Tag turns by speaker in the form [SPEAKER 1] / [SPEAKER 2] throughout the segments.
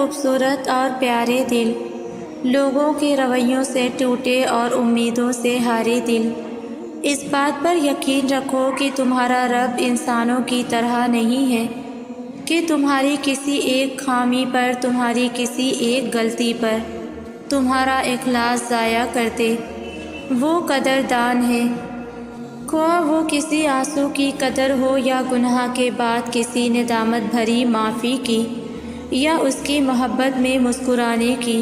[SPEAKER 1] خوبصورت اور پیارے دل، لوگوں کے رویوں سے ٹوٹے اور امیدوں سے ہارے دل، اس بات پر یقین رکھو کہ تمہارا رب انسانوں کی طرح نہیں ہے کہ تمہاری کسی ایک خامی پر، تمہاری کسی ایک غلطی پر تمہارا اخلاص ضائع کر دے۔ وہ قدردان ہے، خواہ وہ کسی آنسو کی قدر ہو یا گناہ کے بعد کسی ندامت بھری معافی کی یا اس کی محبت میں مسکرانے کی۔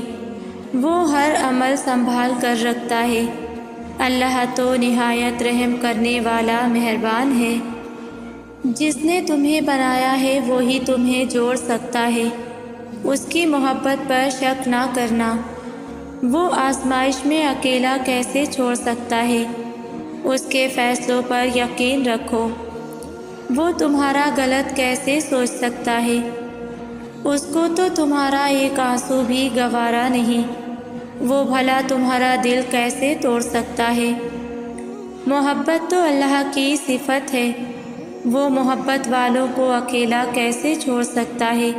[SPEAKER 1] وہ ہر عمل سنبھال کر رکھتا ہے۔ اللہ تو نہایت رحم کرنے والا مہربان ہے۔ جس نے تمہیں بنایا ہے وہی تمہیں جوڑ سکتا ہے، اس کی محبت پر شک نہ کرنا۔ وہ آزمائش میں اکیلا کیسے چھوڑ سکتا ہے؟ اس کے فیصلوں پر یقین رکھو۔ وہ تمہارا غلط کیسے سوچ سکتا ہے؟ اس کو تو تمہارا ایک آنسو بھی گوارا نہیں۔ وہ بھلا تمہارا دل کیسے توڑ سکتا ہے؟ محبت تو اللہ کی صفت ہے، وہ محبت والوں کو اکیلا کیسے چھوڑ سکتا ہے؟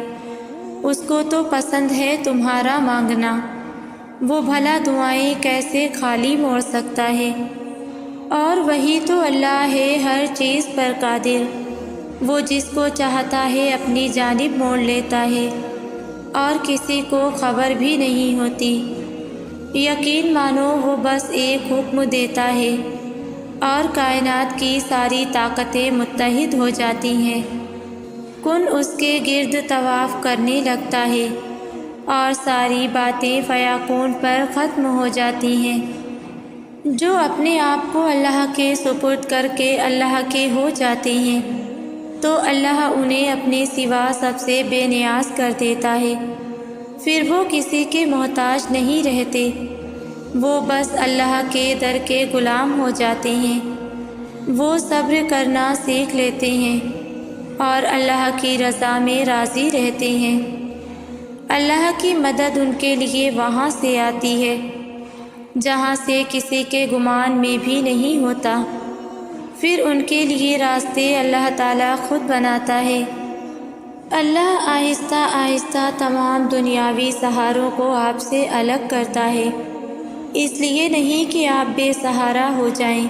[SPEAKER 1] اس کو تو پسند ہے تمہارا مانگنا، وہ بھلا دعائیں کیسے خالی موڑ سکتا ہے؟ اور وہی تو اللہ ہے ہر چیز پر قادر، وہ جس کو چاہتا ہے اپنی جانب موڑ لیتا ہے اور کسی کو خبر بھی نہیں ہوتی۔ یقین مانو وہ بس ایک حکم دیتا ہے اور کائنات کی ساری طاقتیں متحد ہو جاتی ہیں، کن اس کے گرد طواف کرنے لگتا ہے اور ساری باتیں فیکون پر ختم ہو جاتی ہیں۔ جو اپنے آپ کو اللہ کے سپرد کر کے اللہ کے ہو جاتے ہیں تو اللہ انہیں اپنے سوا سب سے بے نیاز کر دیتا ہے، پھر وہ کسی کے محتاج نہیں رہتے، وہ بس اللہ کے در کے غلام ہو جاتے ہیں۔ وہ صبر کرنا سیکھ لیتے ہیں اور اللہ کی رضا میں راضی رہتے ہیں۔ اللہ کی مدد ان کے لیے وہاں سے آتی ہے جہاں سے کسی کے گمان میں بھی نہیں ہوتا، پھر ان کے لیے راستے اللہ تعالیٰ خود بناتا ہے۔ اللہ آہستہ آہستہ تمام دنیاوی سہاروں کو آپ سے الگ کرتا ہے، اس لیے نہیں کہ آپ بے سہارا ہو جائیں،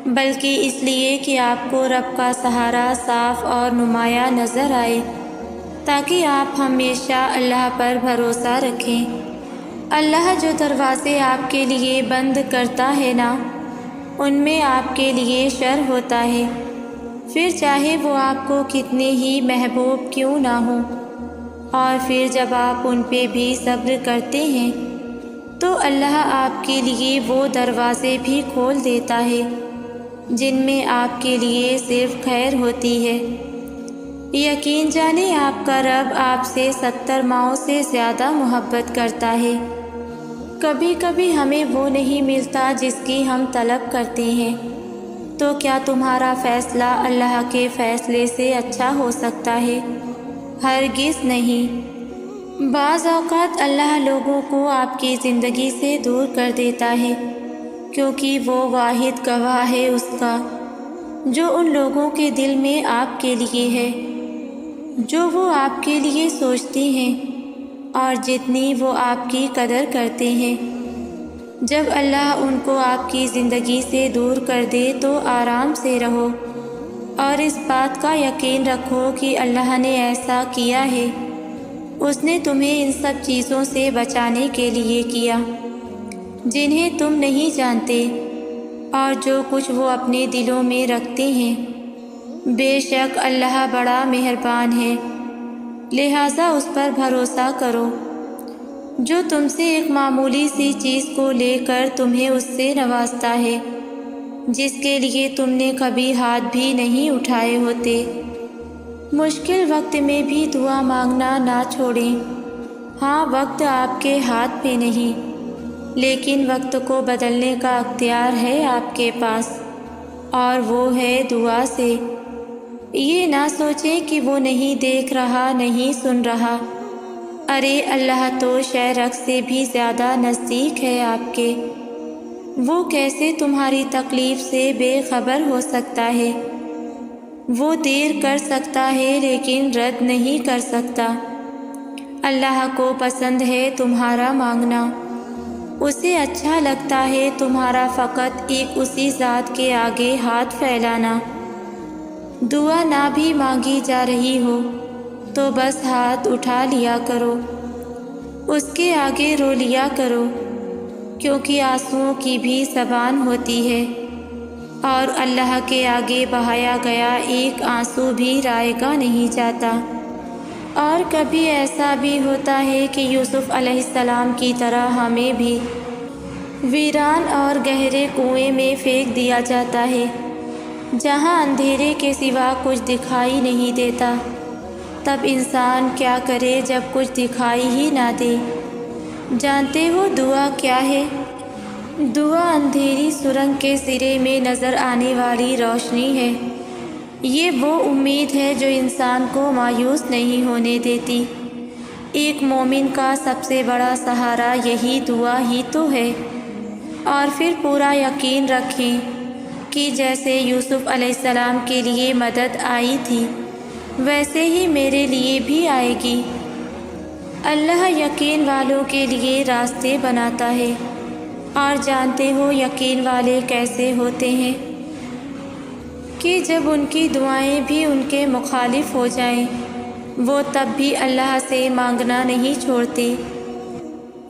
[SPEAKER 1] بلکہ اس لیے کہ آپ کو رب کا سہارا صاف اور نمایاں نظر آئے، تاکہ آپ ہمیشہ اللہ پر بھروسہ رکھیں۔ اللہ جو دروازے آپ کے لیے بند کرتا ہے نا، ان میں آپ کے لیے شر ہوتا ہے، پھر چاہے وہ آپ کو کتنے ہی محبوب کیوں نہ ہوں۔ اور پھر جب آپ ان پہ بھی صبر کرتے ہیں تو اللہ آپ کے لیے وہ دروازے بھی کھول دیتا ہے جن میں آپ کے لیے صرف خیر ہوتی ہے۔ یقین جانے آپ کا رب آپ سے 70 ماؤں سے زیادہ محبت کرتا ہے۔ کبھی کبھی ہمیں وہ نہیں ملتا جس کی ہم طلب کرتے ہیں، تو کیا تمہارا فیصلہ اللہ کے فیصلے سے اچھا ہو سکتا ہے؟ ہرگز نہیں۔ بعض اوقات اللہ لوگوں کو آپ کی زندگی سے دور کر دیتا ہے، کیونکہ وہ واحد گواہ ہے اس کا جو ان لوگوں کے دل میں آپ کے لیے ہے، جو وہ آپ کے لیے سوچتے ہیں اور جتنی وہ آپ کی قدر کرتے ہیں۔ جب اللہ ان کو آپ کی زندگی سے دور کر دے تو آرام سے رہو اور اس بات کا یقین رکھو کہ اللہ نے ایسا کیا ہے، اس نے تمہیں ان سب چیزوں سے بچانے کے لیے کیا جنہیں تم نہیں جانتے اور جو کچھ وہ اپنے دلوں میں رکھتے ہیں۔ بے شک اللہ بڑا مہربان ہے، لہٰذا اس پر بھروسہ کرو جو تم سے ایک معمولی سی چیز کو لے کر تمہیں اس سے نوازتا ہے جس کے لیے تم نے کبھی ہاتھ بھی نہیں اٹھائے ہوتے۔ مشکل وقت میں بھی دعا مانگنا نہ چھوڑیں۔ ہاں، وقت آپ کے ہاتھ میں نہیں، لیکن وقت کو بدلنے کا اختیار ہے آپ کے پاس، اور وہ ہے دعا سے۔ یہ نہ سوچیں کہ وہ نہیں دیکھ رہا، نہیں سن رہا۔ ارے اللہ تو شہرک سے بھی زیادہ نزدیک ہے آپ کے، وہ کیسے تمہاری تکلیف سے بے خبر ہو سکتا ہے؟ وہ دیر کر سکتا ہے لیکن رد نہیں کر سکتا، اللہ کو پسند ہے تمہارا مانگنا، اسے اچھا لگتا ہے تمہارا فقط ایک اسی ذات کے آگے ہاتھ پھیلانا۔ دعا نہ بھی مانگی جا رہی ہو تو بس ہاتھ اٹھا لیا کرو، اس کے آگے رو لیا کرو، کیونکہ آنسوؤں کی بھی زبان ہوتی ہے، اور اللہ کے آگے بہایا گیا ایک آنسو بھی رائگاں نہیں جاتا۔ اور کبھی ایسا بھی ہوتا ہے کہ یوسف علیہ السلام کی طرح ہمیں بھی ویران اور گہرے کنویں میں پھینک دیا جاتا ہے، جہاں اندھیرے کے سوا کچھ دکھائی نہیں دیتا۔ تب انسان کیا کرے جب کچھ دکھائی ہی نہ دے؟ جانتے ہو دعا کیا ہے؟ دعا اندھیری سرنگ کے سرے میں نظر آنے والی روشنی ہے۔ یہ وہ امید ہے جو انسان کو مایوس نہیں ہونے دیتی۔ ایک مومن کا سب سے بڑا سہارا یہی دعا ہی تو ہے۔ اور پھر پورا یقین رکھیں کہ جیسے یوسف علیہ السلام کے لیے مدد آئی تھی، ویسے ہی میرے لیے بھی آئے گی۔ اللہ یقین والوں کے لیے راستے بناتا ہے۔ اور جانتے ہو یقین والے کیسے ہوتے ہیں؟ کہ جب ان کی دعائیں بھی ان کے مخالف ہو جائیں، وہ تب بھی اللہ سے مانگنا نہیں چھوڑتے۔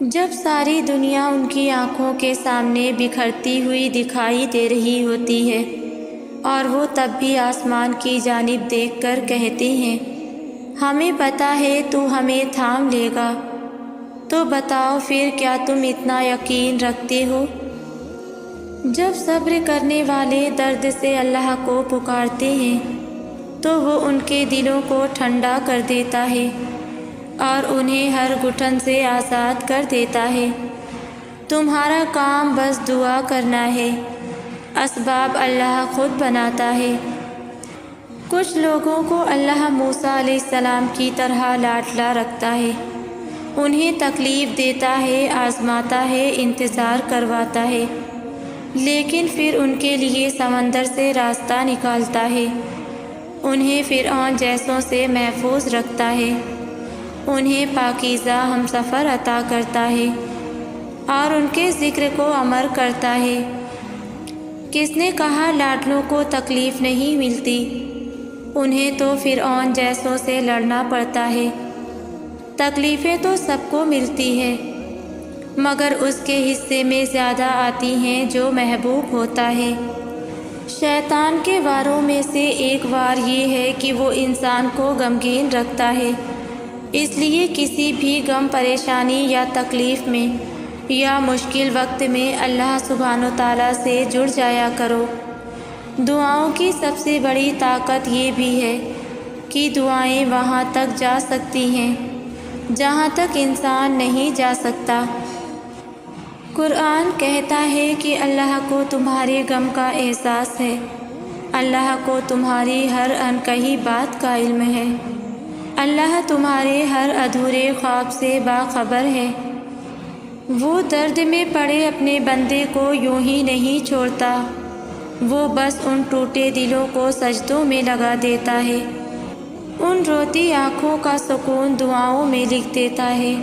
[SPEAKER 1] جب ساری دنیا ان کی آنکھوں کے سامنے بکھرتی ہوئی دکھائی دے رہی ہوتی ہے، اور وہ تب بھی آسمان کی جانب دیکھ کر کہتے ہیں، ہمیں پتہ ہے تو ہمیں تھام لے گا، تو بتاؤ پھر کیا تم اتنا یقین رکھتے ہو؟ جب صبر کرنے والے درد سے اللہ کو پکارتے ہیں تو وہ ان کے دلوں کو ٹھنڈا کر دیتا ہے اور انہیں ہر گھٹن سے آزاد کر دیتا ہے۔ تمہارا کام بس دعا کرنا ہے، اسباب اللہ خود بناتا ہے۔ کچھ لوگوں کو اللہ موسیٰ علیہ السلام کی طرح لاڈلا رکھتا ہے، انہیں تکلیف دیتا ہے، آزماتا ہے، انتظار کرواتا ہے، لیکن پھر ان کے لیے سمندر سے راستہ نکالتا ہے، انہیں فرعون جیسوں سے محفوظ رکھتا ہے، انہیں پاکیزہ ہمسفر عطا کرتا ہے اور ان کے ذکر کو امر کرتا ہے۔ کس نے کہا لاڈلوں کو تکلیف نہیں ملتی؟ انہیں تو فرعون جیسوں سے لڑنا پڑتا ہے۔ تکلیفیں تو سب کو ملتی ہے، مگر اس کے حصے میں زیادہ آتی ہیں جو محبوب ہوتا ہے۔ شیطان کے واروں میں سے ایک وار یہ ہے کہ وہ انسان کو غمگین رکھتا ہے، اس لیے کسی بھی غم، پریشانی یا تکلیف میں یا مشکل وقت میں اللہ سبحانہ و تعالیٰ سے جڑ جایا کرو۔ دعاؤں کی سب سے بڑی طاقت یہ بھی ہے کہ دعائیں وہاں تک جا سکتی ہیں جہاں تک انسان نہیں جا سکتا۔ قرآن کہتا ہے کہ اللہ کو تمہارے غم کا احساس ہے، اللہ کو تمہاری ہر انکہی بات کا علم ہے، اللہ تمہارے ہر ادھورے خواب سے باخبر ہے۔ وہ درد میں پڑے اپنے بندے کو یوں ہی نہیں چھوڑتا، وہ بس ان ٹوٹے دلوں کو سجدوں میں لگا دیتا ہے، ان روتی آنکھوں کا سکون دعاؤں میں لکھ دیتا ہے،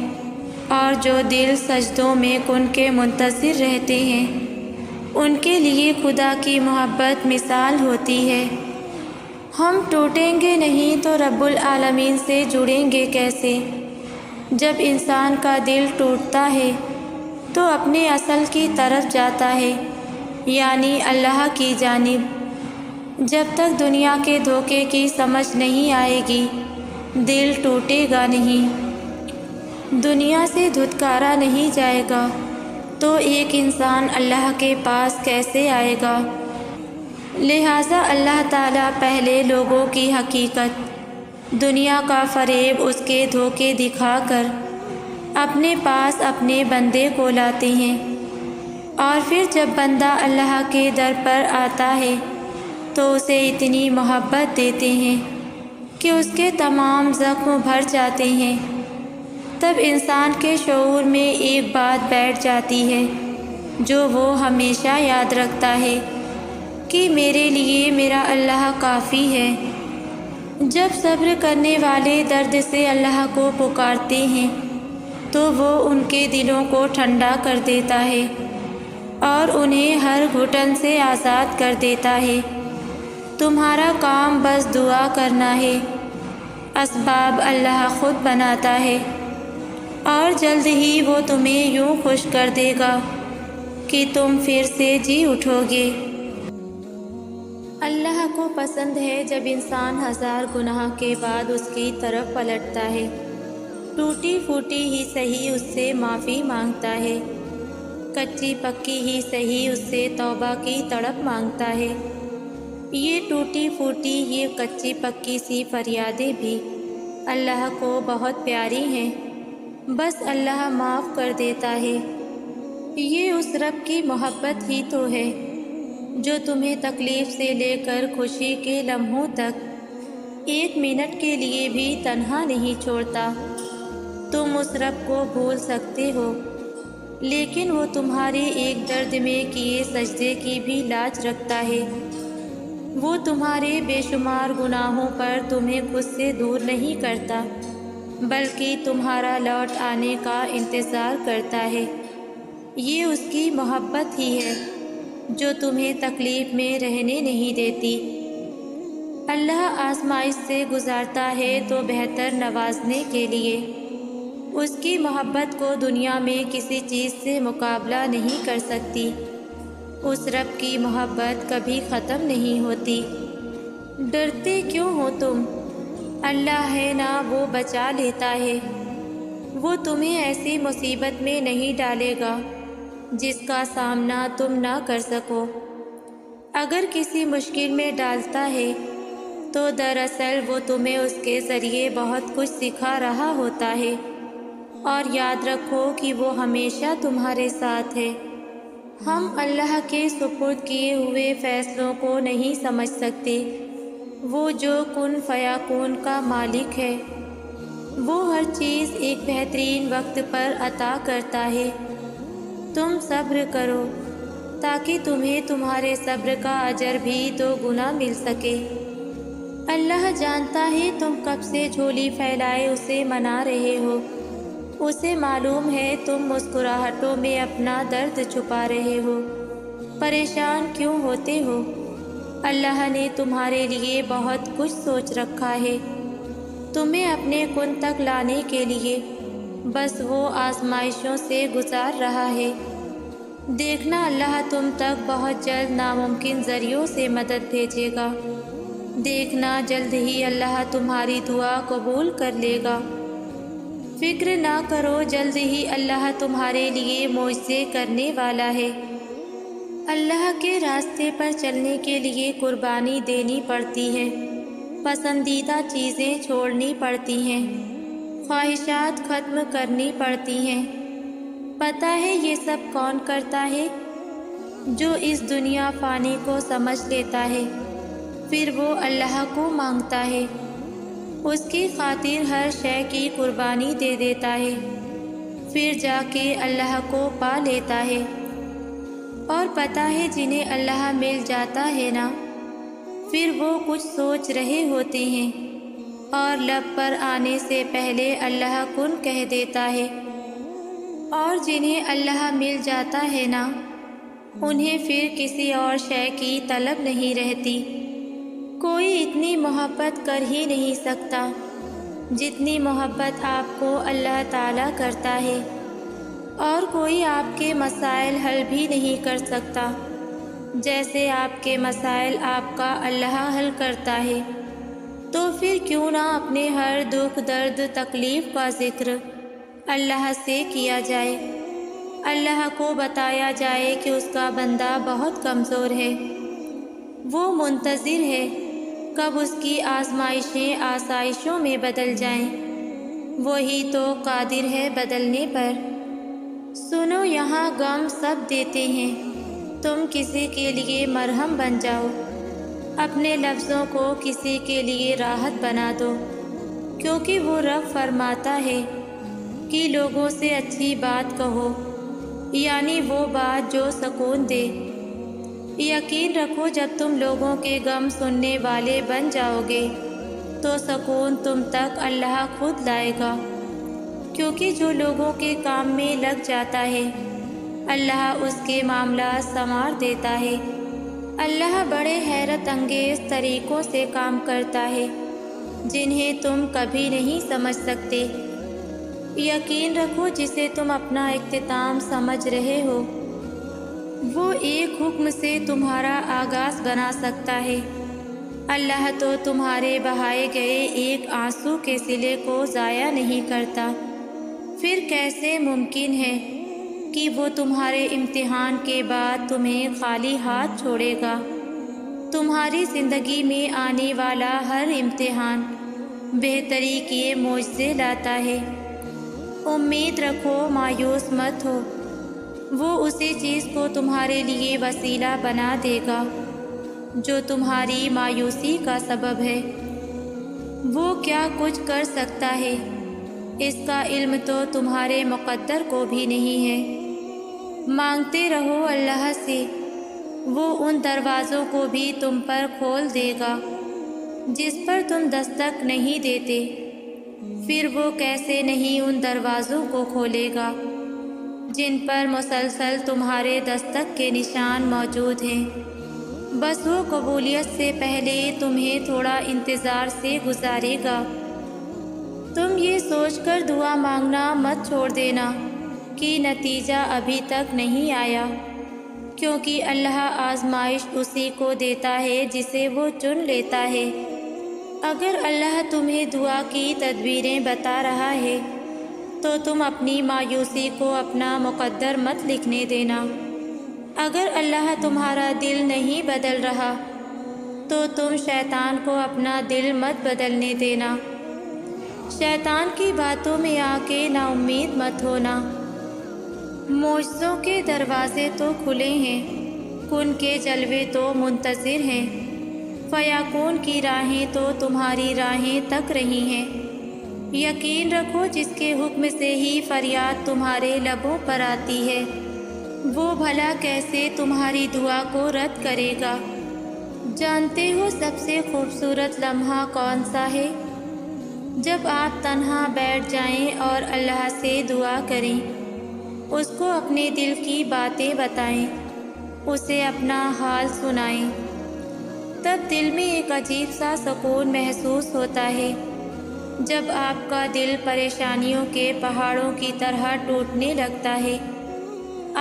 [SPEAKER 1] اور جو دل سجدوں میں کن کے منتظر رہتے ہیں ان کے لیے خدا کی محبت مثال ہوتی ہے۔ ہم ٹوٹیں گے نہیں تو رب العالمین سے جڑیں گے کیسے؟ جب انسان کا دل ٹوٹتا ہے تو اپنے اصل کی طرف جاتا ہے، یعنی اللہ کی جانب۔ جب تک دنیا کے دھوکے کی سمجھ نہیں آئے گی دل ٹوٹے گا نہیں، دنیا سے دھتکارا نہیں جائے گا تو ایک انسان اللہ کے پاس کیسے آئے گا؟ لہٰذا اللہ تعالیٰ پہلے لوگوں کی حقیقت، دنیا کا فریب، اس کے دھوکے دکھا کر اپنے پاس اپنے بندے کو لاتے ہیں، اور پھر جب بندہ اللہ کے در پر آتا ہے تو اسے اتنی محبت دیتے ہیں کہ اس کے تمام زخم بھر جاتے ہیں۔ تب انسان کے شعور میں ایک بات بیٹھ جاتی ہے جو وہ ہمیشہ یاد رکھتا ہے کہ میرے لیے میرا اللہ کافی ہے۔ جب صبر کرنے والے درد سے اللہ کو پکارتے ہیں تو وہ ان کے دلوں کو ٹھنڈا کر دیتا ہے اور انہیں ہر گھٹن سے آزاد کر دیتا ہے۔ تمہارا کام بس دعا کرنا ہے، اسباب اللہ خود بناتا ہے، اور جلد ہی وہ تمہیں یوں خوش کر دے گا کہ تم پھر سے جی اٹھو گے۔ اللہ کو پسند ہے جب انسان ہزار گناہ کے بعد اس کی طرف پلٹتا ہے، ٹوٹی پھوٹی ہی صحیح اس سے معافی مانگتا ہے، کچی پکی ہی صحیح اس سے توبہ کی تڑپ مانگتا ہے۔ یہ ٹوٹی پھوٹی، یہ کچی پکی سی فریادیں بھی اللہ کو بہت پیاری ہیں، بس اللہ معاف کر دیتا ہے۔ یہ اس رب کی محبت ہی تو ہے جو تمہیں تکلیف سے لے کر خوشی کے لمحوں تک ایک منٹ کے لیے بھی تنہا نہیں چھوڑتا۔ تم اس رب کو بھول سکتے ہو، لیکن وہ تمہارے ایک درد میں کیے سجدے کی بھی لاج رکھتا ہے۔ وہ تمہارے بے شمار گناہوں پر تمہیں خود سے دور نہیں کرتا، بلکہ تمہارا لوٹ آنے کا انتظار کرتا ہے۔ یہ اس کی محبت ہی ہے جو تمہیں تکلیف میں رہنے نہیں دیتی۔ اللہ آزمائش سے گزارتا ہے تو بہتر نوازنے کے لیے۔ اس کی محبت کو دنیا میں کسی چیز سے مقابلہ نہیں کر سکتی۔ اس رب کی محبت کبھی ختم نہیں ہوتی۔ ڈرتے کیوں ہو تم؟ اللہ ہے نا، وہ بچا لیتا ہے۔ وہ تمہیں ایسی مصیبت میں نہیں ڈالے گا جس کا سامنا تم نہ کر سکو۔ اگر کسی مشکل میں ڈالتا ہے تو دراصل وہ تمہیں اس کے ذریعے بہت کچھ سکھا رہا ہوتا ہے، اور یاد رکھو کہ وہ ہمیشہ تمہارے ساتھ ہے۔ ہم اللہ کے سپرد کیے ہوئے فیصلوں کو نہیں سمجھ سکتے۔ وہ جو کن فیکون کا مالک ہے، وہ ہر چیز ایک بہترین وقت پر عطا کرتا ہے۔ تم صبر کرو تاکہ تمہیں تمہارے صبر کا اجر بھی 2 گنا مل سکے۔ اللہ جانتا ہے تم کب سے جھولی پھیلائے اسے منا رہے ہو۔ اسے معلوم ہے تم مسکراہٹوں میں اپنا درد چھپا رہے ہو۔ پریشان کیوں ہوتے ہو؟ اللہ نے تمہارے لیے بہت کچھ سوچ رکھا ہے، تمہیں اپنے کن تک لانے کے لیے۔ بس وہ آزمائشوں سے گزار رہا ہے۔ دیکھنا اللہ تم تک بہت جلد ناممکن ذریعوں سے مدد بھیجے گا۔ دیکھنا جلد ہی اللہ تمہاری دعا قبول کر لے گا۔ فکر نہ کرو، جلد ہی اللہ تمہارے لیے معجزے کرنے والا ہے۔ اللہ کے راستے پر چلنے کے لیے قربانی دینی پڑتی ہے، پسندیدہ چیزیں چھوڑنی پڑتی ہیں، خواہشات ختم کرنی پڑتی ہیں۔ پتہ ہے یہ سب کون کرتا ہے؟ جو اس دنیا فانی کو سمجھ لیتا ہے، پھر وہ اللہ کو مانگتا ہے، اس کی خاطر ہر شے کی قربانی دے دیتا ہے، پھر جا کے اللہ کو پا لیتا ہے۔ اور پتہ ہے جنہیں اللہ مل جاتا ہے نا، پھر وہ کچھ سوچ رہے ہوتے ہیں اور لب پر آنے سے پہلے اللہ کن کہہ دیتا ہے۔ اور جنہیں اللہ مل جاتا ہے نا، انہیں پھر کسی اور شے کی طلب نہیں رہتی۔ کوئی اتنی محبت کر ہی نہیں سکتا جتنی محبت آپ کو اللہ تعالیٰ کرتا ہے، اور کوئی آپ کے مسائل حل بھی نہیں کر سکتا جیسے آپ کے مسائل آپ کا اللہ حل کرتا ہے۔ تو پھر کیوں نہ اپنے ہر دکھ درد تکلیف کا ذکر اللہ سے کیا جائے، اللہ کو بتایا جائے کہ اس کا بندہ بہت کمزور ہے، وہ منتظر ہے کب اس کی آزمائشیں آسائشوں میں بدل جائیں، وہی تو قادر ہے بدلنے پر۔ سنو یہاں غم سب دیتے ہیں، تم کسی کے لیے مرہم بن جاؤ، اپنے لفظوں کو کسی کے لیے راحت بنا دو، کیونکہ وہ رب فرماتا ہے کہ لوگوں سے اچھی بات کہو، یعنی وہ بات جو سکون دے۔ یقین رکھو جب تم لوگوں کے غم سننے والے بن جاؤ گے تو سکون تم تک اللہ خود لائے گا، کیونکہ جو لوگوں کے کام میں لگ جاتا ہے اللہ اس کے معاملات سنوار دیتا ہے۔ اللہ بڑے حیرت انگیز طریقوں سے کام کرتا ہے جنہیں تم کبھی نہیں سمجھ سکتے۔ یقین رکھو جسے تم اپنا اختتام سمجھ رہے ہو وہ ایک حکم سے تمہارا آغاز بنا سکتا ہے۔ اللہ تو تمہارے بہائے گئے ایک آنسو کے صلے کو ضائع نہیں کرتا، پھر کیسے ممکن ہے کہ وہ تمہارے امتحان کے بعد تمہیں خالی ہاتھ چھوڑے گا؟ تمہاری زندگی میں آنے والا ہر امتحان بہتری کے معجزے لاتا ہے۔ امید رکھو، مایوس مت ہو، وہ اسی چیز کو تمہارے لیے وسیلہ بنا دے گا جو تمہاری مایوسی کا سبب ہے۔ وہ کیا کچھ کر سکتا ہے اس کا علم تو تمہارے مقدر کو بھی نہیں ہے۔ مانگتے رہو اللہ سے، وہ ان دروازوں کو بھی تم پر کھول دے گا جس پر تم دستک نہیں دیتے۔ پھر وہ کیسے نہیں ان دروازوں کو کھولے گا جن پر مسلسل تمہارے دستک کے نشان موجود ہیں، بس وہ قبولیت سے پہلے تمہیں تھوڑا انتظار سے گزارے گا۔ تم یہ سوچ کر دعا مانگنا مت چھوڑ دینا کہ نتیجہ ابھی تک نہیں آیا، کیونکہ اللہ آزمائش اسی کو دیتا ہے جسے وہ چن لیتا ہے۔ اگر اللہ تمہیں دعا کی تدبیریں بتا رہا ہے تو تم اپنی مایوسی کو اپنا مقدر مت لکھنے دینا۔ اگر اللہ تمہارا دل نہیں بدل رہا تو تم شیطان کو اپنا دل مت بدلنے دینا۔ شیطان کی باتوں میں آ کے نا امید مت ہونا۔ معجزوں کے دروازے تو کھلے ہیں، کن کے جلوے تو منتظر ہیں، فیاکون کی راہیں تو تمہاری راہیں تک رہی ہیں۔ یقین رکھو جس کے حکم سے ہی فریاد تمہارے لبوں پر آتی ہے وہ بھلا کیسے تمہاری دعا کو رد کرے گا۔ جانتے ہو سب سے خوبصورت لمحہ کون سا ہے؟ جب آپ تنہا بیٹھ جائیں اور اللہ سے دعا کریں، اس کو اپنے دل کی باتیں بتائیں، اسے اپنا حال سنائیں، تب دل میں ایک عجیب سا سکون محسوس ہوتا ہے۔ جب آپ کا دل پریشانیوں کے پہاڑوں کی طرح ٹوٹنے لگتا ہے،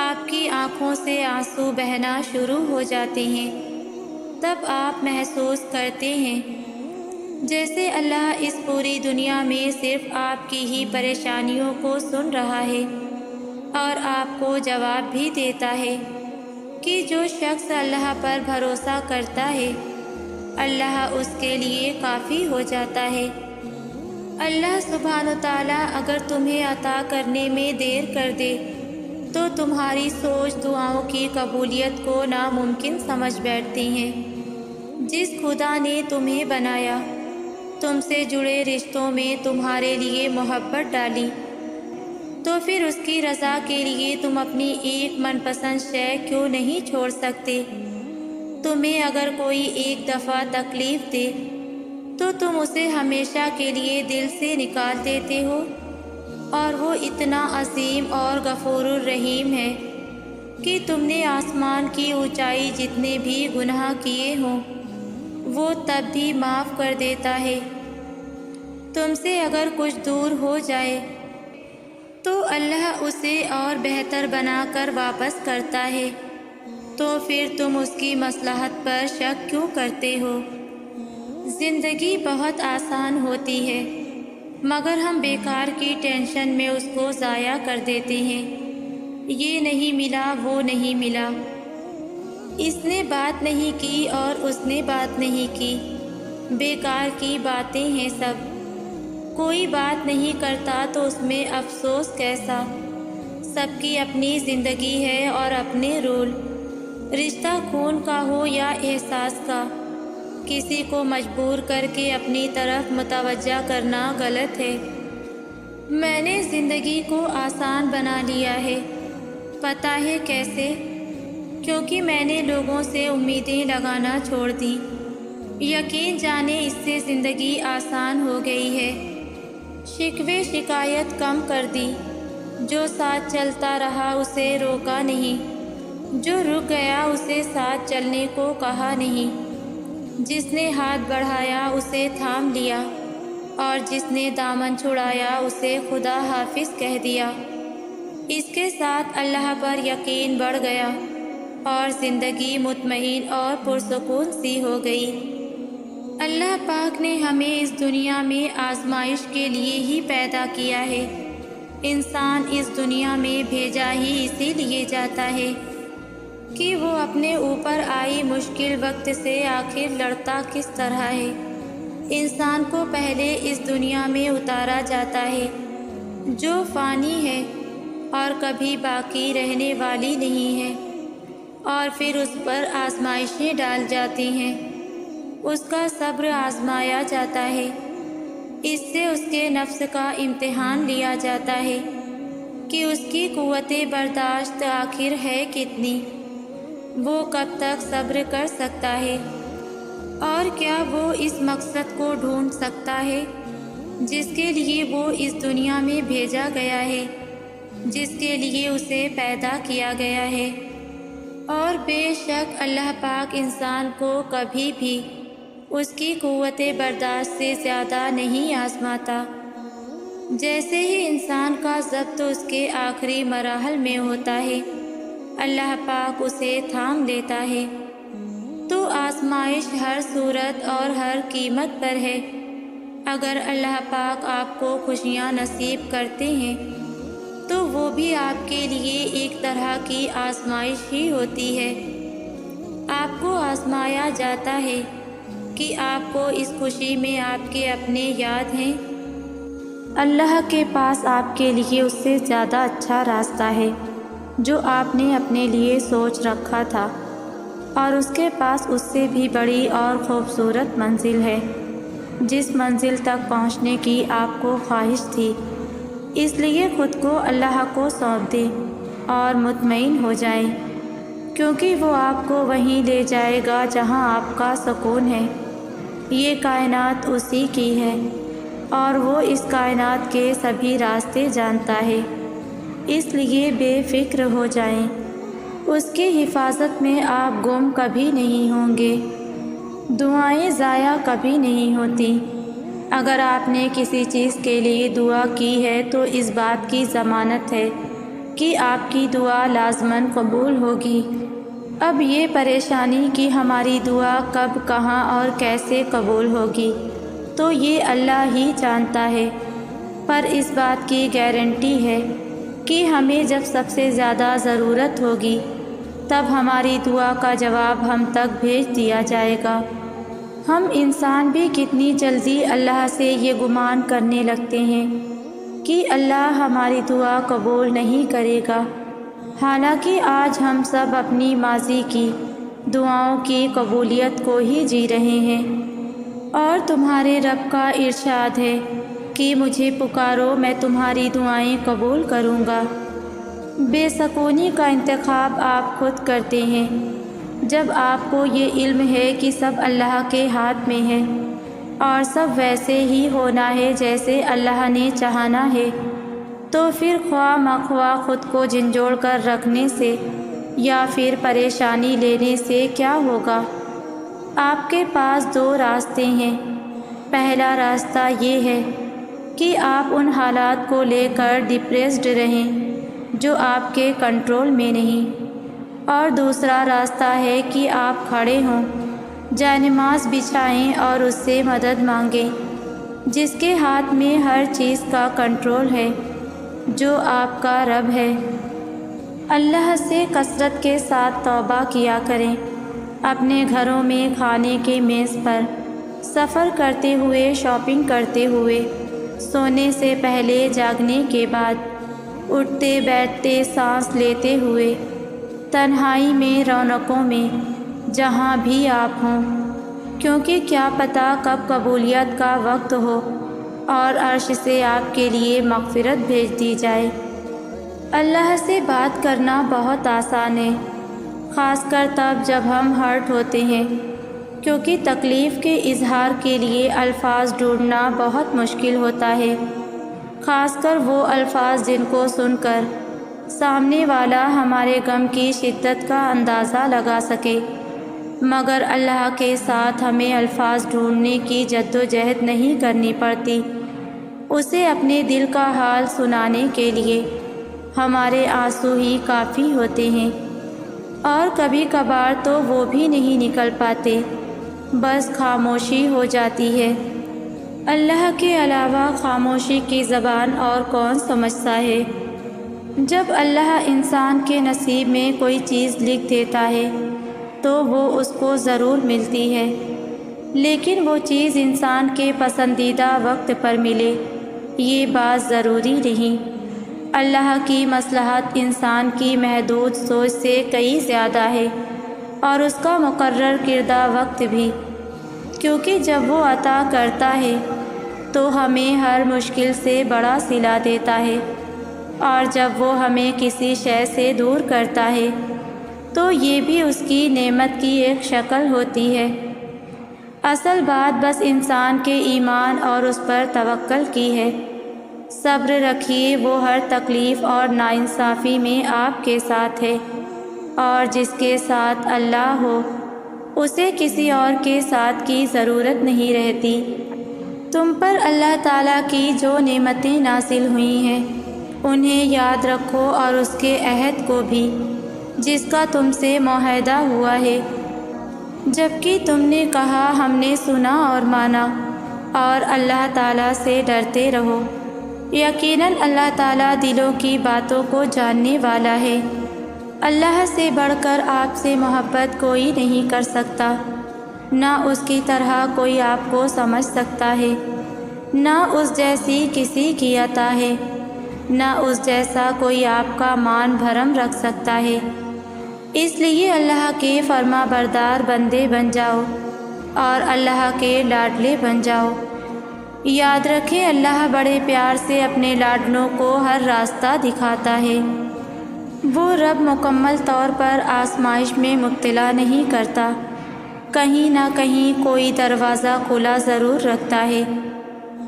[SPEAKER 1] آپ کی آنکھوں سے آنسو بہنا شروع ہو جاتے ہیں، تب آپ محسوس کرتے ہیں جیسے اللہ اس پوری دنیا میں صرف آپ کی ہی پریشانیوں کو سن رہا ہے اور آپ کو جواب بھی دیتا ہے کہ جو شخص اللہ پر بھروسہ کرتا ہے اللہ اس کے لیے کافی ہو جاتا ہے۔ اللہ سبحانہ تعالیٰ اگر تمہیں عطا کرنے میں دیر کر دے تو تمہاری سوچ دعاؤں کی قبولیت کو ناممکن سمجھ بیٹھتی ہیں۔ جس خدا نے تمہیں بنایا، تم سے جڑے رشتوں میں تمہارے لیے محبت ڈالی، تو پھر اس کی رضا کے لیے تم اپنی ایک من پسند شے کیوں نہیں چھوڑ سکتے؟ تمہیں اگر کوئی ایک دفعہ تکلیف دے تو تم اسے ہمیشہ کے لیے دل سے نکال دیتے ہو، اور وہ اتنا عظیم اور غفور الرحیم ہے کہ تم نے آسمان کی اونچائی جتنے بھی گناہ کیے ہوں وہ تب بھی معاف کر دیتا ہے۔ تم سے اگر کچھ دور ہو جائے تو اللہ اسے اور بہتر بنا کر واپس کرتا ہے، تو پھر تم اس کی مصلحت پر شک کیوں کرتے ہو؟ زندگی بہت آسان ہوتی ہے مگر ہم بیکار کی ٹینشن میں اس کو ضائع کر دیتے ہیں۔ یہ نہیں ملا، وہ نہیں ملا، اس نے بات نہیں کی اور اس نے بات نہیں کی، بیکار کی باتیں ہیں سب۔ کوئی بات نہیں کرتا تو اس میں افسوس کیسا؟ سب کی اپنی زندگی ہے اور اپنے رول، رشتہ خون کا ہو یا احساس کا، کسی کو مجبور کر کے اپنی طرف متوجہ کرنا غلط ہے۔ میں نے زندگی کو آسان بنا لیا ہے، پتہ ہے کیسے؟ کیونکہ میں نے لوگوں سے امیدیں لگانا چھوڑ دی۔ یقین جانے اس سے زندگی آسان ہو گئی ہے، شکوے شکایت کم کر دی۔ جو ساتھ چلتا رہا اسے روکا نہیں، جو رک گیا اسے ساتھ چلنے کو کہا نہیں۔ جس نے ہاتھ بڑھایا اسے تھام لیا، اور جس نے دامن چھڑایا اسے خدا حافظ کہہ دیا۔ اس کے ساتھ اللہ پر یقین بڑھ گیا اور زندگی مطمئن اور پرسکون سی ہو گئی۔ اللہ پاک نے ہمیں اس دنیا میں آزمائش کے لیے ہی پیدا کیا ہے۔ انسان اس دنیا میں بھیجا ہی اسی لیے جاتا ہے کہ وہ اپنے اوپر آئی مشکل وقت سے آخر لڑتا کس طرح ہے۔ انسان کو پہلے اس دنیا میں اتارا جاتا ہے جو فانی ہے اور کبھی باقی رہنے والی نہیں ہے، اور پھر اس پر آزمائشیں ڈال جاتی ہیں، اس کا صبر آزمایا جاتا ہے، اس سے اس کے نفس کا امتحان لیا جاتا ہے کہ اس کی قوت برداشت آخر ہے کتنی، وہ کب تک صبر کر سکتا ہے، اور کیا وہ اس مقصد کو ڈھونڈ سکتا ہے جس کے لیے وہ اس دنیا میں بھیجا گیا ہے، جس کے لیے اسے پیدا کیا گیا ہے۔ اور بے شک اللہ پاک انسان کو کبھی بھی اس کی قوت برداشت سے زیادہ نہیں آزماتا۔ جیسے ہی انسان کا ضبط اس کے آخری مراحل میں ہوتا ہے، اللہ پاک اسے تھام لیتا ہے۔ تو آزمائش ہر صورت اور ہر قیمت پر ہے۔ اگر اللہ پاک آپ کو خوشیاں نصیب کرتے ہیں تو وہ بھی آپ کے لیے ایک طرح کی آزمائش ہی ہوتی ہے۔ آپ کو آزمایا جاتا ہے کہ آپ کو اس خوشی میں آپ کے اپنے یاد ہیں۔ اللہ کے پاس آپ کے لیے اس سے زیادہ اچھا راستہ ہے جو آپ نے اپنے لیے سوچ رکھا تھا، اور اس کے پاس اس سے بھی بڑی اور خوبصورت منزل ہے جس منزل تک پہنچنے کی آپ کو خواہش تھی۔ اس لیے خود کو اللہ کو سونپ دیں اور مطمئن ہو جائیں، کیونکہ وہ آپ کو وہیں لے جائے گا جہاں آپ کا سکون ہے۔ یہ کائنات اسی کی ہے اور وہ اس کائنات کے سبھی راستے جانتا ہے، اس لیے بے فکر ہو جائیں۔ اس کی حفاظت میں آپ گم کبھی نہیں ہوں گے۔ دعائیں ضائع کبھی نہیں ہوتی۔ اگر آپ نے کسی چیز کے لیے دعا کی ہے تو اس بات کی ضمانت ہے کہ آپ کی دعا لازماً قبول ہوگی۔ اب یہ پریشانی کہ ہماری دعا کب، کہاں اور کیسے قبول ہوگی تو یہ اللہ ہی جانتا ہے، پر اس بات کی گارنٹی ہے کہ ہمیں جب سب سے زیادہ ضرورت ہوگی تب ہماری دعا کا جواب ہم تک بھیج دیا جائے گا۔ ہم انسان بھی کتنی جلدی اللہ سے یہ گمان کرنے لگتے ہیں کہ اللہ ہماری دعا قبول نہیں کرے گا، حالانکہ آج ہم سب اپنی ماضی کی دعاؤں کی قبولیت کو ہی جی رہے ہیں۔ اور تمہارے رب کا ارشاد ہے کہ مجھے پکارو میں تمہاری دعائیں قبول کروں گا۔ بے سکونی کا انتخاب آپ خود کرتے ہیں۔ جب آپ کو یہ علم ہے کہ سب اللہ کے ہاتھ میں ہے اور سب ویسے ہی ہونا ہے جیسے اللہ نے چاہنا ہے، تو پھر خواہ مخواہ خود کو جھنجھوڑ کر رکھنے سے یا پھر پریشانی لینے سے کیا ہوگا؟ آپ کے پاس دو راستے ہیں۔ پہلا راستہ یہ ہے کہ آپ ان حالات کو لے کر ڈپریسڈ رہیں جو آپ کے کنٹرول میں نہیں، اور دوسرا راستہ ہے کہ آپ کھڑے ہوں، جائے-نماز بچھائیں اور اس سے مدد مانگیں جس کے ہاتھ میں ہر چیز کا کنٹرول ہے، جو آپ کا رب ہے۔ اللہ سے کثرت کے ساتھ توبہ کیا کریں۔ اپنے گھروں میں کھانے کے میز پر، سفر کرتے ہوئے، شاپنگ کرتے ہوئے، سونے سے پہلے، جاگنے کے بعد، اٹھتے بیٹھتے، سانس لیتے ہوئے، تنہائی میں، رونقوں میں، جہاں بھی آپ ہوں، کیونکہ کیا پتہ کب قبولیت کا وقت ہو اور عرش سے آپ کے لیے مغفرت بھیج دی جائے۔ اللہ سے بات کرنا بہت آسان ہے، خاص کر تب جب ہم ہرٹ ہوتے ہیں، کیونکہ تکلیف کے اظہار کے لیے الفاظ ڈھونڈنا بہت مشکل ہوتا ہے، خاص کر وہ الفاظ جن کو سن کر سامنے والا ہمارے غم کی شدت کا اندازہ لگا سکے۔ مگر اللہ کے ساتھ ہمیں الفاظ ڈھونڈنے کی جدوجہد نہیں کرنی پڑتی، اسے اپنے دل کا حال سنانے کے لیے ہمارے آنسو ہی کافی ہوتے ہیں، اور کبھی کبھار تو وہ بھی نہیں نکل پاتے، بس خاموشی ہو جاتی ہے۔ اللہ کے علاوہ خاموشی کی زبان اور کون سمجھتا ہے؟ جب اللہ انسان کے نصیب میں کوئی چیز لکھ دیتا ہے تو وہ اس کو ضرور ملتی ہے، لیکن وہ چیز انسان کے پسندیدہ وقت پر ملے یہ بات ضروری نہیں۔ اللہ کی مصلحت انسان کی محدود سوچ سے کئی زیادہ ہے، اور اس کا مقرر کردہ وقت بھی، کیونکہ جب وہ عطا کرتا ہے تو ہمیں ہر مشکل سے بڑا صلہ دیتا ہے، اور جب وہ ہمیں کسی شے سے دور کرتا ہے تو یہ بھی اس کی نعمت کی ایک شکل ہوتی ہے۔ اصل بات بس انسان کے ایمان اور اس پر توکل کی ہے۔ صبر رکھیے، وہ ہر تکلیف اور ناانصافی میں آپ کے ساتھ ہے، اور جس کے ساتھ اللہ ہو اسے کسی اور کے ساتھ کی ضرورت نہیں رہتی۔ تم پر اللہ تعالیٰ کی جو نعمتیں نازل ہوئی ہیں انہیں یاد رکھو، اور اس کے عہد کو بھی جس کا تم سے معاہدہ ہوا ہے، جبکہ تم نے کہا ہم نے سنا اور مانا، اور اللہ تعالیٰ سے ڈرتے رہو۔ یقیناً اللہ تعالیٰ دلوں کی باتوں کو جاننے والا ہے۔ اللہ سے بڑھ کر آپ سے محبت کوئی نہیں کر سکتا، نہ اس کی طرح کوئی آپ کو سمجھ سکتا ہے، نہ اس جیسی کسی کی عطا ہے، نہ اس جیسا کوئی آپ کا مان بھرم رکھ سکتا ہے۔ اس لیے اللہ کے فرما بردار بندے بن جاؤ اور اللہ کے لاڈلے بن جاؤ۔ یاد رکھیں اللہ بڑے پیار سے اپنے لاڈلوں کو ہر راستہ دکھاتا ہے۔ وہ رب مکمل طور پر آزمائش میں مبتلا نہیں کرتا، کہیں نہ کہیں کوئی دروازہ کھلا ضرور رکھتا ہے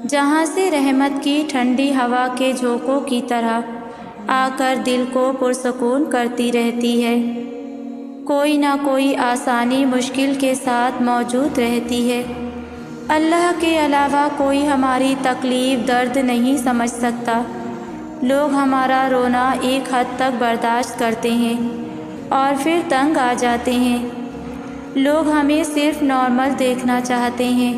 [SPEAKER 1] جہاں سے رحمت کی ٹھنڈی ہوا کے جھونکوں کی طرح آ کر دل کو پرسکون کرتی رہتی ہے۔ کوئی نہ کوئی آسانی مشکل کے ساتھ موجود رہتی ہے۔ اللہ کے علاوہ کوئی ہماری تکلیف درد نہیں سمجھ سکتا۔ لوگ ہمارا رونا ایک حد تک برداشت کرتے ہیں اور پھر تنگ آ جاتے ہیں۔ لوگ ہمیں صرف نارمل دیکھنا چاہتے ہیں۔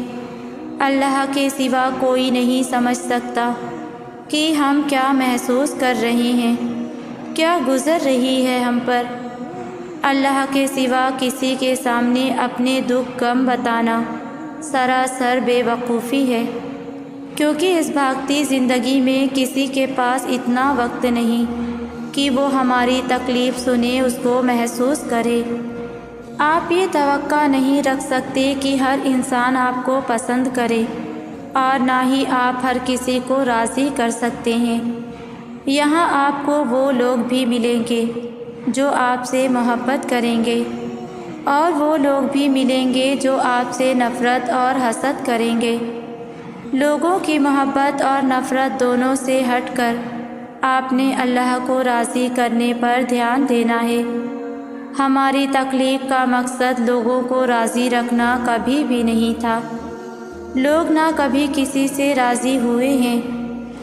[SPEAKER 1] اللہ کے سوا کوئی نہیں سمجھ سکتا کہ ہم کیا محسوس کر رہے ہیں، کیا گزر رہی ہے ہم پر۔ اللہ کے سوا کسی کے سامنے اپنے دکھ غم بتانا سراسر بے وقوفی ہے، کیونکہ اس بھاگتی زندگی میں کسی کے پاس اتنا وقت نہیں کہ وہ ہماری تکلیف سنے، اس کو محسوس کرے۔ آپ یہ توقع نہیں رکھ سکتے کہ ہر انسان آپ کو پسند کرے، اور نہ ہی آپ ہر کسی کو راضی کر سکتے ہیں۔ یہاں آپ کو وہ لوگ بھی ملیں گے جو آپ سے محبت کریں گے، اور وہ لوگ بھی ملیں گے جو آپ سے نفرت اور حسد کریں گے۔ لوگوں کی محبت اور نفرت دونوں سے ہٹ کر آپ نے اللہ کو راضی کرنے پر دھیان دینا ہے۔ ہماری تخلیق کا مقصد لوگوں کو راضی رکھنا کبھی بھی نہیں تھا۔ لوگ نہ کبھی کسی سے راضی ہوئے ہیں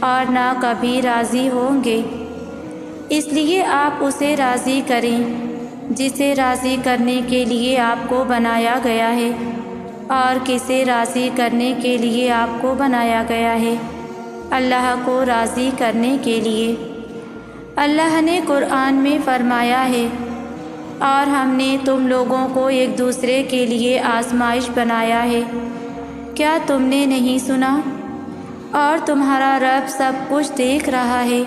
[SPEAKER 1] اور نہ کبھی راضی ہوں گے، اس لیے آپ اسے راضی کریں جسے راضی کرنے کے لیے آپ کو بنایا گیا ہے، اور کسے راضی کرنے کے لیے آپ کو بنایا گیا ہے؟ اللہ کو راضی کرنے کے لیے۔ اللہ نے قرآن میں فرمایا ہے، اور ہم نے تم لوگوں کو ایک دوسرے کے لیے آزمائش بنایا ہے، کیا تم نے نہیں سنا؟ اور تمہارا رب سب کچھ دیکھ رہا ہے۔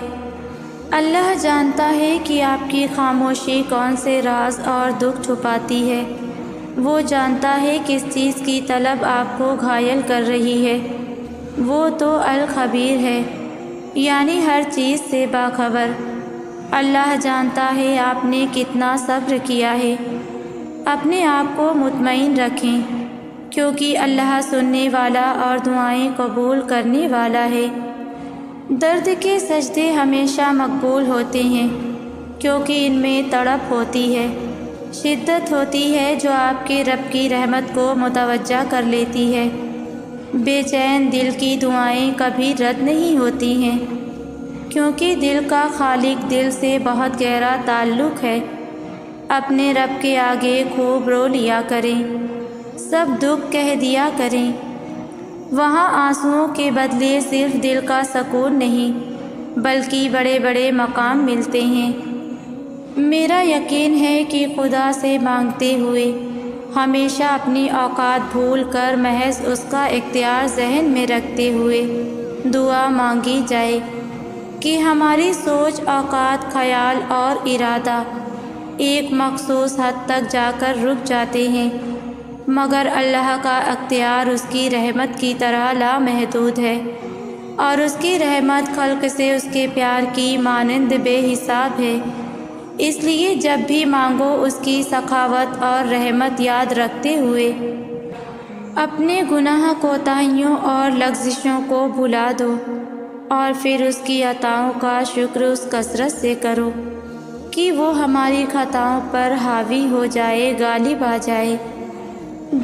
[SPEAKER 1] اللہ جانتا ہے کہ آپ کی خاموشی کون سے راز اور دکھ چھپاتی ہے۔ وہ جانتا ہے کس چیز کی طلب آپ کو گھائل کر رہی ہے۔ وہ تو الخبیر ہے، یعنی ہر چیز سے باخبر۔ اللہ جانتا ہے آپ نے کتنا صبر کیا ہے۔ اپنے آپ کو مطمئن رکھیں، کیونکہ اللہ سننے والا اور دعائیں قبول کرنے والا ہے۔ درد کے سجدے ہمیشہ مقبول ہوتے ہیں کیونکہ ان میں تڑپ ہوتی ہے، شدت ہوتی ہے جو آپ کے رب کی رحمت کو متوجہ کر لیتی ہے۔ بے چین دل کی دعائیں کبھی رد نہیں ہوتی ہیں کیونکہ دل کا خالق دل سے بہت گہرا تعلق ہے۔ اپنے رب کے آگے خوب رو لیا کریں، سب دکھ کہہ دیا کریں، وہاں آنسوؤں کے بدلے صرف دل کا سکون نہیں بلکہ بڑے بڑے مقام ملتے ہیں۔ میرا یقین ہے کہ خدا سے مانگتے ہوئے ہمیشہ اپنی اوقات بھول کر محض اس کا اختیار ذہن میں رکھتے ہوئے دعا مانگی جائے کہ ہماری سوچ، اوقات، خیال اور ارادہ ایک مخصوص حد تک جا کر رک جاتے ہیں، مگر اللہ کا اختیار اس کی رحمت کی طرح لامحدود ہے، اور اس کی رحمت خلق سے اس کے پیار کی مانند بے حساب ہے۔ اس لیے جب بھی مانگو اس کی سخاوت اور رحمت یاد رکھتے ہوئے اپنے گناہ کوتاہیوں اور لغزشوں کو بھلا دو، اور پھر اس کی عطاؤں کا شکر اس کثرت سے کرو کہ وہ ہماری خطاؤں پر حاوی ہو جائے، غالب آ جائے۔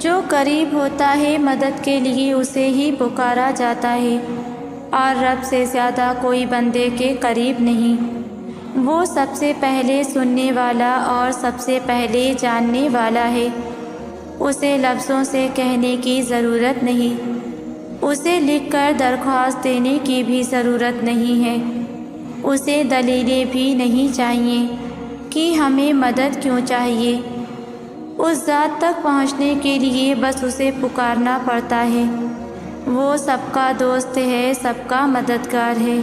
[SPEAKER 1] جو قریب ہوتا ہے مدد کے لیے اسے ہی پکارا جاتا ہے، اور رب سے زیادہ کوئی بندے کے قریب نہیں۔ وہ سب سے پہلے سننے والا اور سب سے پہلے جاننے والا ہے۔ اسے لفظوں سے کہنے کی ضرورت نہیں، اسے لکھ کر درخواست دینے کی بھی ضرورت نہیں ہے، اسے دلیلیں بھی نہیں چاہیے کہ ہمیں مدد کیوں چاہیے۔ اس ذات تک پہنچنے کے لیے بس اسے پکارنا پڑتا ہے۔ وہ سب کا دوست ہے، سب کا مددگار ہے۔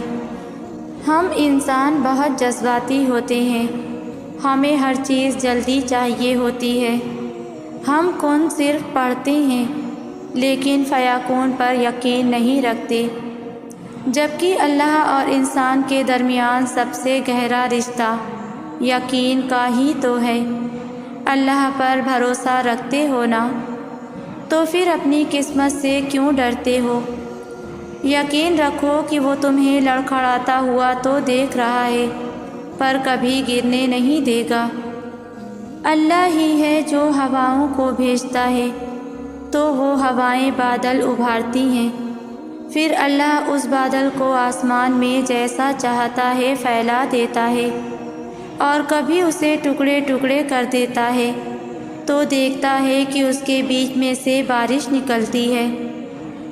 [SPEAKER 1] ہم انسان بہت جذباتی ہوتے ہیں، ہمیں ہر چیز جلدی چاہیے ہوتی ہے۔ ہم کن صرف پڑھتے ہیں لیکن فیکون پر یقین نہیں رکھتے، جبکہ اللہ اور انسان کے درمیان سب سے گہرا رشتہ یقین کا ہی تو ہے۔ اللہ پر بھروسہ رکھتے ہو نا، تو پھر اپنی قسمت سے کیوں ڈرتے ہو؟ یقین رکھو کہ وہ تمہیں لڑکھڑاتا ہوا تو دیکھ رہا ہے پر کبھی گرنے نہیں دے گا۔ اللہ ہی ہے جو ہواؤں کو بھیجتا ہے تو وہ ہوائیں بادل ابھارتی ہیں، پھر اللہ اس بادل کو آسمان میں جیسا چاہتا ہے پھیلا دیتا ہے، اور کبھی اسے ٹکڑے ٹکڑے کر دیتا ہے تو دیکھتا ہے کہ اس کے بیچ میں سے بارش نکلتی ہے،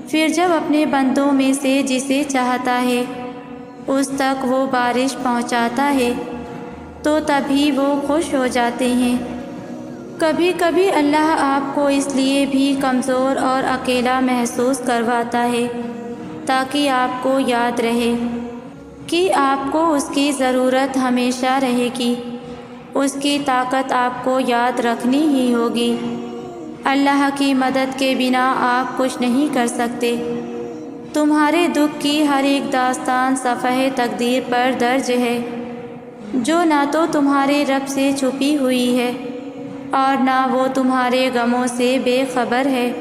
[SPEAKER 1] پھر جب اپنے بندوں میں سے جسے چاہتا ہے اس تک وہ بارش پہنچاتا ہے تو تبھی وہ خوش ہو جاتے ہیں۔ کبھی کبھی اللہ آپ کو اس لیے بھی کمزور اور اکیلا محسوس کرواتا ہے تاکہ آپ کو یاد رہے کہ آپ کو اس کی ضرورت ہمیشہ رہے گی، اس کی طاقت آپ کو یاد رکھنی ہی ہوگی۔ اللہ کی مدد کے بنا آپ کچھ نہیں کر سکتے۔ تمہارے دکھ کی ہر ایک داستان صفحہ تقدیر پر درج ہے، جو نہ تو تمہارے رب سے چھپی ہوئی ہے اور نہ وہ تمہارے غموں سے بے خبر ہے۔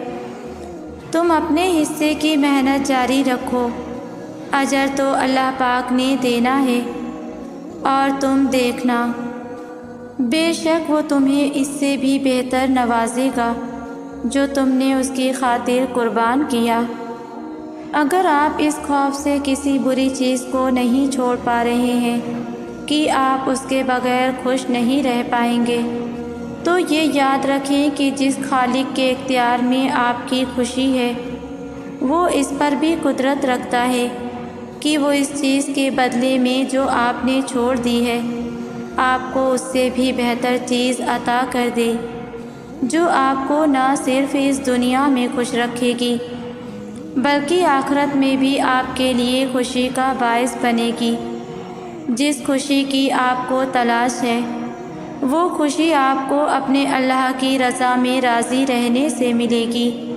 [SPEAKER 1] تم اپنے حصے کی محنت جاری رکھو، اجر تو اللہ پاک نے دینا ہے، اور تم دیکھنا بے شک وہ تمہیں اس سے بھی بہتر نوازے گا جو تم نے اس کی خاطر قربان کیا۔ اگر آپ اس خوف سے کسی بری چیز کو نہیں چھوڑ پا رہے ہیں کہ آپ اس کے بغیر خوش نہیں رہ پائیں گے، تو یہ یاد رکھیں کہ جس خالق کے اختیار میں آپ کی خوشی ہے وہ اس پر بھی قدرت رکھتا ہے کہ وہ اس چیز کے بدلے میں جو آپ نے چھوڑ دی ہے آپ کو اس سے بھی بہتر چیز عطا کر دے، جو آپ کو نہ صرف اس دنیا میں خوش رکھے گی بلکہ آخرت میں بھی آپ کے لیے خوشی کا باعث بنے گی۔ جس خوشی کی آپ کو تلاش ہے وہ خوشی آپ کو اپنے اللہ کی رضا میں راضی رہنے سے ملے گی۔